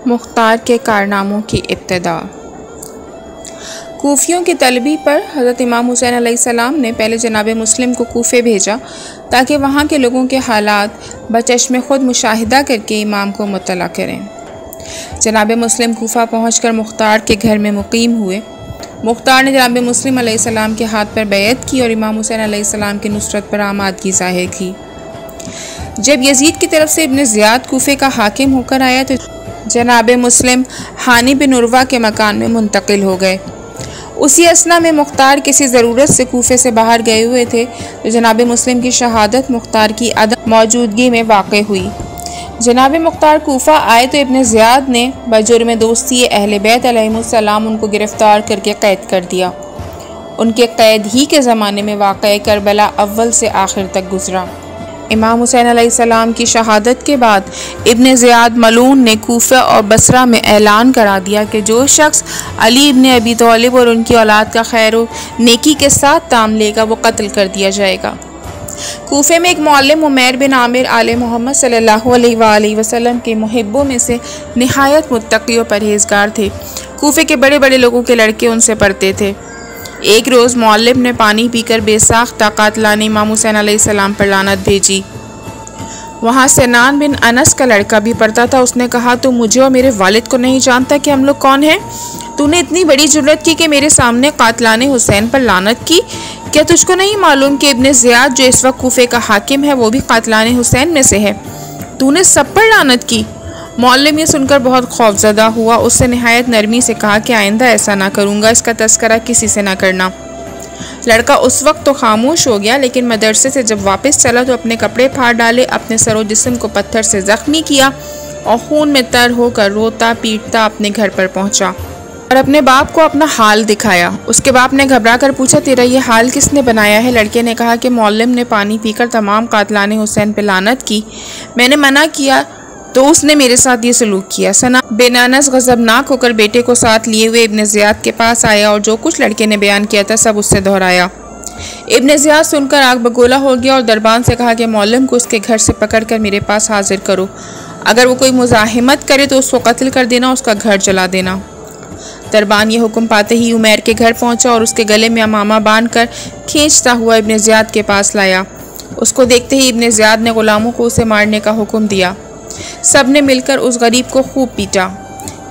मुख्तार के कारनामों की इब्तिदा। कूफियों की तलबी पर हज़रत इमाम हुसैन अलैहिस्सलाम ने पहले जनाब मुस्लिम को कूफे भेजा ताकि वहाँ के लोगों के हालात बचश्मे ख़ुद मुशाहिदा करके इमाम को मुत्तला करें। जनाब मुस्लिम कूफा पहुँचकर मुख्तार के घर में मुकीम हुए। मुख्तार ने जनाब मुस्लिम अलैहिस्सलाम के हाथ पर बैत की और इमाम हुसैन अलैहिस्सलाम की नुसरत पर आमादगी ज़ाहिर की। जब यजीद की तरफ से इब्न ज़ियाद कूफे का हाकिम होकर आया तो जनाब मुस्लिम हानी बिन उर्वा के मकान में मुंतकिल हो गए। उसी असना में मुख्तार किसी ज़रूरत से कूफे से बाहर गए हुए थे तो जनाब मुस्लिम की शहादत मुख्तार की अदम मौजूदगी में वाक़ हुई। जनाब मुख्तार कूफा आए तो इब्न ज़ियाद ने बजुर्म दोस्ती अहले बैत अलैहिमुस्सलाम उनको गिरफ़्तार करके क़ैद कर दिया। उनके क़ैद ही के ज़माने में वाक़ करबला अव्वल से आखिर तक गुज़रा। इमाम हुसैन अलैहिस्सलाम की शहादत के बाद इब्न ज़ियाद मलून ने कूफा और बसरा में ऐलान करा दिया कि जो शख्स अली इब्न अबी तालिब और उनकी औलाद का खैर व नेकी के साथ ताम लेगा वो कत्ल कर दिया जाएगा। कूफे में एक मौल्लिम उमैर बिन आमिर आले मोहम्मद सल्लल्लाहु अलैहि वसल्लम के मुहिब्बों में से निहायत मुत्तकी और परहेज़गार थे। कूफे के बड़े बड़े लोगों के लड़के उनसे पढ़ते थे। एक रोज़ मौल्लिम ने पानी पीकर बेसाख्ता कातलाने इमाम हुसैन अलैहिस्सलाम पर लानत भेजी। वहाँ सिनान बिन अनस का लड़का भी पढ़ता था। उसने कहा, तू मुझे और मेरे वालिद को नहीं जानता कि हम लोग कौन हैं? तूने इतनी बड़ी जुर्रत की कि मेरे सामने कातलाने हुसैन पर लानत की। क्या तुझको नहीं मालूम कि इब्न ज़ियाद जो इस वक्त कूफे का हाकिम है वो भी कातलाने हुसैन में से है? तूने सब पर लानत की। मौल्लिम ये सुनकर बहुत खौफज़दा हुआ। उससे निहायत नरमी से कहा कि आइंदा ऐसा ना करूँगा, इसका तस्करा किसी से ना करना। लड़का उस वक्त तो खामोश हो गया, लेकिन मदरसे से जब वापस चला तो अपने कपड़े फाड़ डाले, अपने सरो जिस्म को पत्थर से ज़ख्मी किया और खून में तर होकर रोता पीटता अपने घर पर पहुँचा और अपने बाप को अपना हाल दिखाया। उसके बाप ने घबरा कर पूछा, तेरा ये हाल किसने बनाया है? लड़के ने कहा कि मौल्लिम ने पानी पीकर तमाम कातलाने हुसैन पर लानत की। मैंने मना किया तो उसने मेरे साथ ये सलूक किया। सना बिन अनस गज़बनाक होकर बेटे को साथ लिए हुए इब्न ज़ियाद के पास आया और जो कुछ लड़के ने बयान किया था सब उससे दोहराया। इब्न ज़ियाद सुनकर आग बगोला हो गया और दरबान से कहा कि मौल्लिम को उसके घर से पकड़कर मेरे पास हाजिर करो। अगर वो कोई मुज़ाहिमत करे तो उसको कत्ल कर देना, उसका घर जला देना। दरबान ये हुक्म पाते ही उमैर के घर पहुँचा और उसके गले में अमामा बांध कर खींचता हुआ इब्न ज़ियाद के पास लाया। उसको देखते ही इब्न ज़ियाद ने ग़ुलामों को उसे मारने का हुक्म दिया। सब ने मिलकर उस गरीब को खूब पीटा।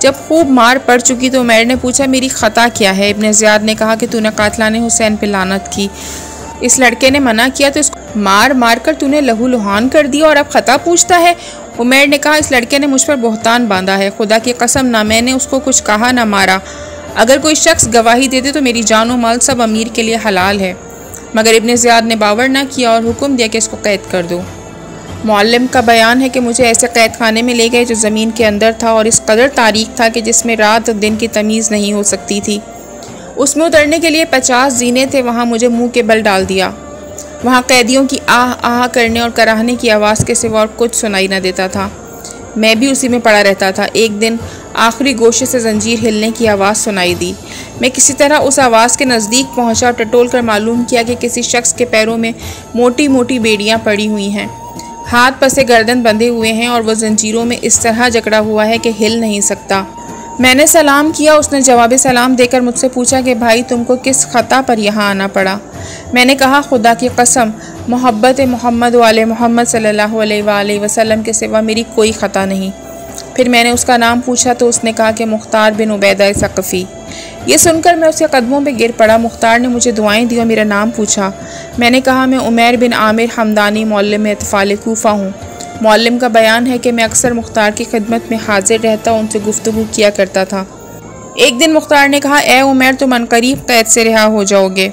जब खूब मार पड़ चुकी तो उमैर ने पूछा, मेरी ख़ता क्या है? इब्न ज़ियाद ने कहा कि तूने कातलाने हुसैन पे लानत की। इस लड़के ने मना किया तो इसको मार मार कर तूने लहू लुहान कर दिया और अब ख़ता पूछता है। उमैर ने कहा, इस लड़के ने मुझ पर बहतान बांधा है। खुदा की कसम, ना मैंने उसको कुछ कहा ना मारा। अगर कोई शख्स गवाही दे दे तो मेरी जान व माल सब अमीर के लिए हलाल है। मगर इब्न ज़ियाद ने बावर ना किया और हुक्म दिया कि इसको कैद कर दो। मौल्लिम का बयान है कि मुझे ऐसे कैद खाने में ले गए जो ज़मीन के अंदर था और इस कदर तारीक था कि जिसमें रात और दिन की तमीज़ नहीं हो सकती थी। उसमें उतरने के लिए 50 जीने थे। वहाँ मुझे मुंह के बल डाल दिया। वहाँ कैदियों की आह आह करने और कराहने की आवाज़ के सिवा और कुछ सुनाई न देता था। मैं भी उसी में पड़ा रहता था। एक दिन आखिरी गोशे से जंजीर हिलने की आवाज़ सुनाई दी। मैं किसी तरह उस आवाज़ के नज़दीक पहुँचा और टटोल कर मालूम किया कि किसी शख्स के पैरों में मोटी मोटी बेड़ियाँ पड़ी हुई हैं। हाथ पसे गर्दन बंधे हुए हैं और वह जंजीरों में इस तरह जकड़ा हुआ है कि हिल नहीं सकता। मैंने सलाम किया। उसने जवाब सलाम देकर मुझसे पूछा कि भाई तुमको किस ख़ता पर यहाँ आना पड़ा? मैंने कहा, खुदा की कसम, मोहब्बत मोहम्मद वाले मोहम्मद सल्लल्लाहु अलैहि वसल्लम के सिवा मेरी कोई ख़ता नहीं। फिर मैंने उसका नाम पूछा तो उसने कहा कि मुख्तार बिन उबैदा सकफ़ी। ये सुनकर मैं उसके कदमों पे गिर पड़ा। मुख्तार ने मुझे दुआएं दी और मेरा नाम पूछा। मैंने कहा, मैं उमैर बिन आमिर हमदानी मौल्लिम इत्फ़ाल कूफ़ा हूँ। मौल्लिम का बयान है कि मैं अक्सर मुख्तार की खिदमत में हाजिर रहता, उनसे गुफ्तगू किया करता था। एक दिन मुख्तार ने कहा, ए उमैर, तुम अनकरीब कैद से रिहा हो जाओगे।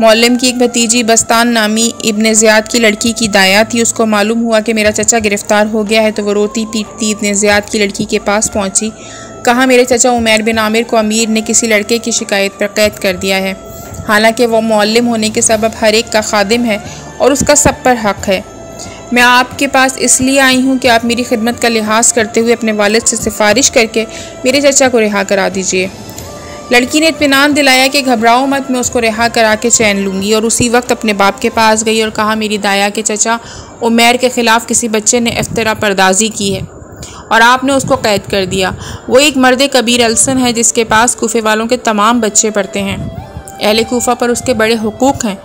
मौल्लिम की एक भतीजी बस्तान नामी इब्न ज़ियाद की लड़की की दाया थी। उसको मालूम हुआ कि मेरा चचा गिरफ़्तार हो गया है तो वो रोती पीटती इब्न ज़ियाद की लड़की के पास पहुँची। कहा, मेरे चचा उमैर बिन आमिर को अमीर ने किसी लड़के की शिकायत पर कैद कर दिया है। हालांकि वो मौल्लिम होने के सबब हर एक का खादिम है और उसका सब पर हक़ है। मैं आपके पास इसलिए आई हूँ कि आप मेरी खिदमत का लिहाज करते हुए अपने वालिद से सिफारिश करके मेरे चचा को रिहा करा दीजिए। लड़की ने इत्मीनान दिलाया कि घबराओ मत, मैं उसको रिहा करा के चैन लूँगी। और उसी वक्त अपने बाप के पास गई और कहा, मेरी दाया के चचा उमैर के ख़िलाफ़ किसी बच्चे ने इफ्तरा पर्दाजी की है और आपने उसको कैद कर दिया। वो एक मर्द कबीर अलसन है जिसके पास कूफे वालों के तमाम बच्चे पढ़ते हैं। अहले कूफा पर उसके बड़े हुकूक हैं।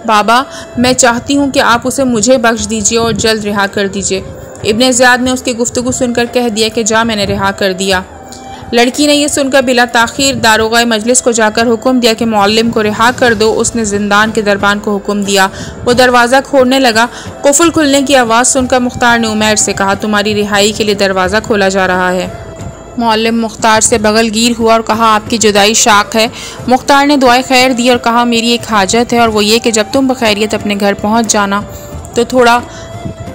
बाबा, मैं चाहती हूँ कि आप उसे मुझे बख्श दीजिए और जल्द रिहा कर दीजिए। इब्ने ज़ियाद ने उसकी गुफ्तगू सुनकर कह दिया कि जा, मैंने रिहा कर दिया। लड़की ने यह सुनकर बिला ताख़ीर दारोगा मजलिस को जाकर हुक्म दिया कि मौल्लिम को रिहा कर दो। उसने जिंदान के दरबान को हुक्म दिया। वो दरवाज़ा खोलने लगा। कुफल खुलने की आवाज़ सुनकर मुख्तार ने उमैर से कहा, तुम्हारी रिहाई के लिए दरवाज़ा खोला जा रहा है। मौल्लिम मुख्तार से बगलगीर हुआ और कहा, आपकी जुदाई शाक है। मुख्तार ने दुआए खैर दी और कहा, मेरी एक हाजत है और वो ये कि जब तुम बखैरियत अपने घर पहुँच जाना तो थोड़ा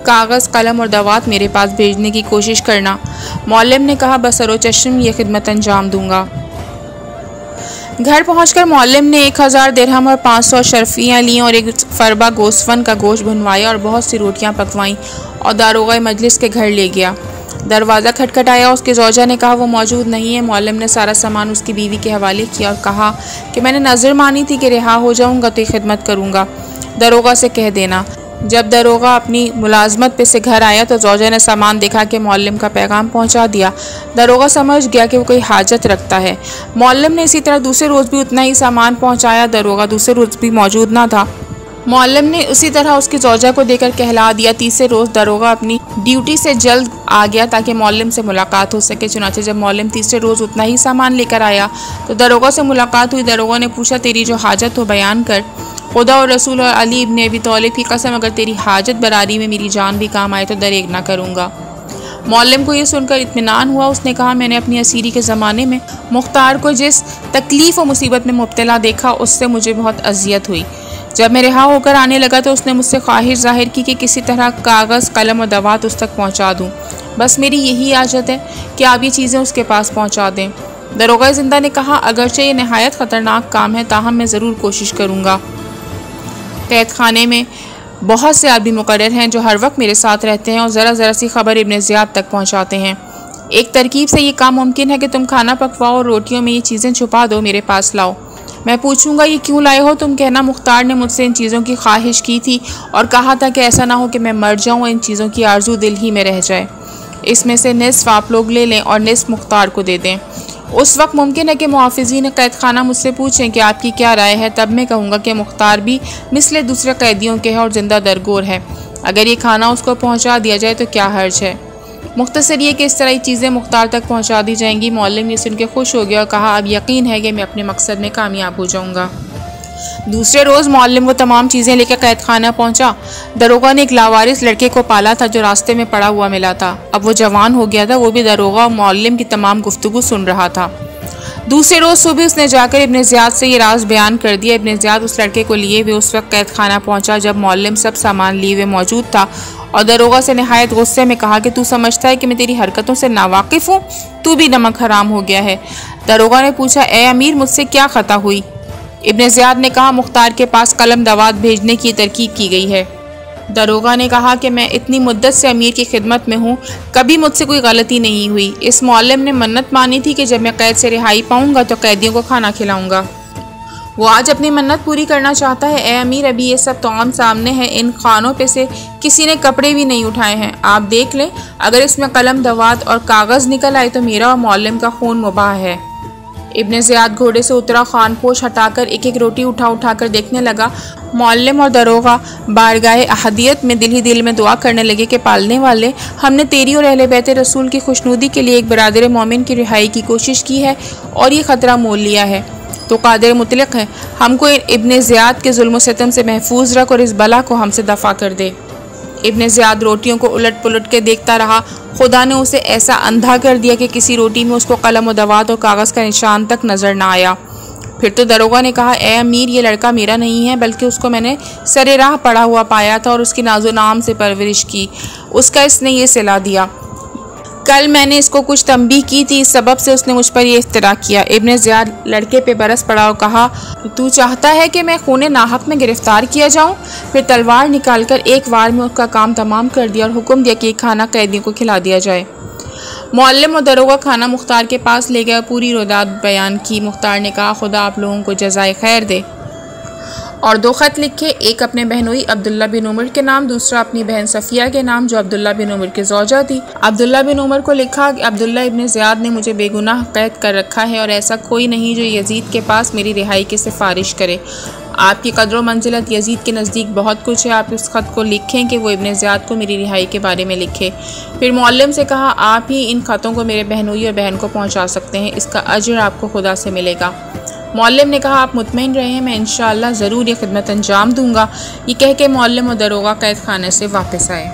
कागज़, कलम और दवात मेरे पास भेजने की कोशिश करना। मौल्लिम ने कहा, बसरो चश्म ये खिदमत अंजाम दूंगा। घर पहुंचकर मौल्लिम ने 1000 दिरहम और 500 शर्फियाँ लीं और एक फरबा गोस्फन का गोश्त भुनवाया और बहुत सी रोटियां पकवाईं और दारोगा मजलिस के घर ले गया। दरवाज़ा खटखटाया। उसके ज़ौजा ने कहा, वो मौजूद नहीं है। मौल्लिम ने सारा सामान उसकी बीवी के हवाले किया और कहा कि मैंने नज़र मानी थी कि रिहा हो जाऊँगा तो ये खिदमत करूँगा, दरोगा से कह देना। जब दरोगा अपनी मुलाजमत पे से घर आया तो ज़ौजा ने सामान देखा कि मौल्लिम का पैगाम पहुंचा दिया। दरोगा समझ गया कि वो कोई हाजत रखता है। मौल्लिम ने इसी तरह दूसरे रोज़ भी उतना ही सामान पहुंचाया। दरोगा दूसरे रोज़ भी मौजूद ना था। मौल्लिम ने उसी तरह उसकी ज़ौजा को देकर कहला दिया। तीसरे रोज़ दरोगा अपनी ड्यूटी से जल्द आ गया ताकि मौल्लिम से मुलाकात हो सके। चुनाचे जब मौल्लिम तीसरे रोज़ उतना ही सामान लेकर आया तो दरोगा से मुलाकात हुई। दरोगा ने पूछा, तेरी जो हाजत हो बयान कर। खुदा और रसूल और अली इब्ने अबी तालिब की कसम, अगर तेरी हाजत बरारी में मेरी जान भी काम आए तो दरेग ना करूँगा। मौल्लिम को ये सुनकर इत्मीनान हुआ। उसने कहा, मैंने अपनी असीरी के ज़माने में मुख्तार को जिस तकलीफ़ और मुसीबत में मुब्तला देखा उससे मुझे बहुत अजियत हुई। जब मैं रिहा होकर आने लगा तो उसने मुझसे ख्वाहिश ज़ाहिर की कि किसी तरह कागज़, कलम और दवात उस तक पहुँचा दूँ। बस मेरी यही आजत है कि आप ये चीज़ें उसके पास पहुँचा दें। दरोगा ज़िंदा ने कहा, अगरचे ये नहायत ख़तरनाक काम है ताहम मैं ज़रूर कोशिश करूँगा। कैद खाने में बहुत से आदमी मुकर्रर हैं जो हर वक्त मेरे साथ रहते हैं और ज़रा सी खबर इब्ने ज़ियाद तक पहुंचाते हैं। एक तरकीब से ये काम मुमकिन है कि तुम खाना पकवाओ और रोटियों में ये चीज़ें छुपा दो, मेरे पास लाओ। मैं पूछूंगा ये क्यों लाए हो, तुम कहना मुख्तार ने मुझसे इन चीज़ों की ख्वाहिश की थी और कहा था कि ऐसा ना हो कि मैं मर जाऊँ, इन चीज़ों की आरजू दिल ही में रह जाए। इसमें से निस्फ आप लोग ले लें और निस्फ मुख्तार को दे दें। उस वक्त मुमकिन है कि मुहाफ़िज़ीन कैद खाना मुझसे पूछें कि आपकी क्या राय है। तब मैं कहूँगा कि मुख्तार भी मिसले दूसरे कैदियों के है और ज़िंदा दरगोर है। अगर ये खाना उसको पहुँचा दिया जाए तो क्या हर्ज है। मुख्तसर ये कि इस तरह चीज़ें मुख्तार तक पहुँचा दी जाएंगी। मौल्लिम ये सुन के खुश हो गया और कहा, अब यकीन है कि मैं अपने मकसद में कामयाब हो जाऊँगा। दूसरे रोज़ मौल्लिम वो तमाम चीज़ें लेकर कैद खाना पहुँचा। दरोगा ने एक लावारिस लड़के को पाला था जो रास्ते में पड़ा हुआ मिला था। अब वो जवान हो गया था। वो भी दरोगा और मौल्लिम की तमाम गुफ्तगू सुन रहा था। दूसरे रोज़ सुबह उसने जाकर इब्ने ज़ियाद से ये राज बयान कर दिया। इब्ने ज़ियाद उस लड़के को लिए हुए उस वक्त कैद खाना पहुँचा जब मौल्लिम सब सामान लिए हुए मौजूद था और दरोगा से नहायत गुस्से में कहा कि तू समझता है कि मैं तेरी हरकतों से नावाकिफ़ हूँ, तू भी नमक हराम हो गया है। दरोगा ने पूछा, ए अमीर, मुझसे क्या ख़ता हुई। इब्ने ज़ियाद ने कहा, मुख्तार के पास कलम दवात भेजने की तरकीब की गई है। दरोगा ने कहा कि मैं इतनी मुद्दत से अमीर की खिदमत में हूँ, कभी मुझसे कोई गलती नहीं हुई। इस मौल्लिम ने मन्नत मानी थी कि जब मैं कैद से रिहाई पाऊँगा तो कैदियों को खाना खिलाऊँगा। वो आज अपनी मन्नत पूरी करना चाहता है। ए अमीर, अभी ये सब तौम सामने है। इन खानों पे से किसी ने कपड़े भी नहीं उठाए हैं। आप देख लें, अगर इसमें कलम दवात और कागज़ निकल आए तो मेरा और मौल्लिम का खून मुबाह है। इब्ने ज़ियाद घोड़े से उतरा, खान पोश हटाकर एक एक रोटी उठा कर देखने लगा। मौल्लिम और दरोगा बारगाह अहदियत में दिल ही दिल में दुआ करने लगे कि पालने वाले, हमने तेरी और अहले बैत रसूल की खुशनुदी के लिए एक बरादर मोमिन की रिहाई की कोशिश की है और ये ख़तरा मोल लिया है। तो कादिर मुतलक है, हमको इब्ने ज़ियाद के जुल्म सितम से महफूज रख और इस बला को हमसे दफ़ा कर दे। इब्ने ज़ियाद रोटियों को उलट पुलट के देखता रहा। खुदा ने उसे ऐसा अंधा कर दिया कि किसी रोटी में उसको कलम और दवात और कागज़ का निशान तक नज़र ना आया। फिर तो दरोगा ने कहा, ए अमीर, ये लड़का मेरा नहीं है, बल्कि उसको मैंने सरे राह पड़ा हुआ पाया था और उसकी नाजो नाम से परवरिश की, उसका इसने ये सिला दिया। कल मैंने इसको कुछ तंबीह की थी, इस सबब से उसने मुझ पर यह इफ्तरा किया। इब्ने ज़ियाद लड़के पे बरस पड़ा और कहा, तू चाहता है कि मैं खूने नाहक में गिरफ्तार किया जाऊं? फिर तलवार निकालकर एक वार में उसका काम तमाम कर दिया और हुक्म दिया कि खाना कैदियों को खिला दिया जाए। मौल्लिम और दरोगा खाना मुख्तार के पास ले गया, पूरी रोदात बयान की। मुख्तार ने कहा, खुदा आप लोगों को जज़ाए खैर दे। और 2 ख़त लिखे, एक अपने बहनोई अब्दुल्ला बिन उमर के नाम, दूसरा अपनी बहन सफ़िया के नाम जो अब्दुल्ला बिन उमर की ज़ौजा थी। अब्दुल्ला बिन उमर को लिखा कि अब्दुल्ला इब्न ज़ियाद ने मुझे बेगुनाह कैद कर रखा है और ऐसा कोई नहीं जो यजीद के पास मेरी रिहाई की सिफारिश करे। आपकी कदर मंजिलत यजीद के नज़दीक बहुत कुछ है। आप इस ख़त को लिखें कि वो इब्न ज़ियाद को मेरी रिहाई के बारे में लिखे। फिर मुअल्लिम से कहा, आप ही इन ख़तों को मेरे बहनोई और बहन को पहुँचा सकते हैं, इसका अजर आपको खुदा से मिलेगा। मुअल्लिम ने कहा, आप मुतमईन रहें, मैं इंशाअल्लाह ज़रूर ये खिदमत अंजाम दूँगा। ये कह के मुअल्लिम और दरोगा कैद खाने से वापस आए।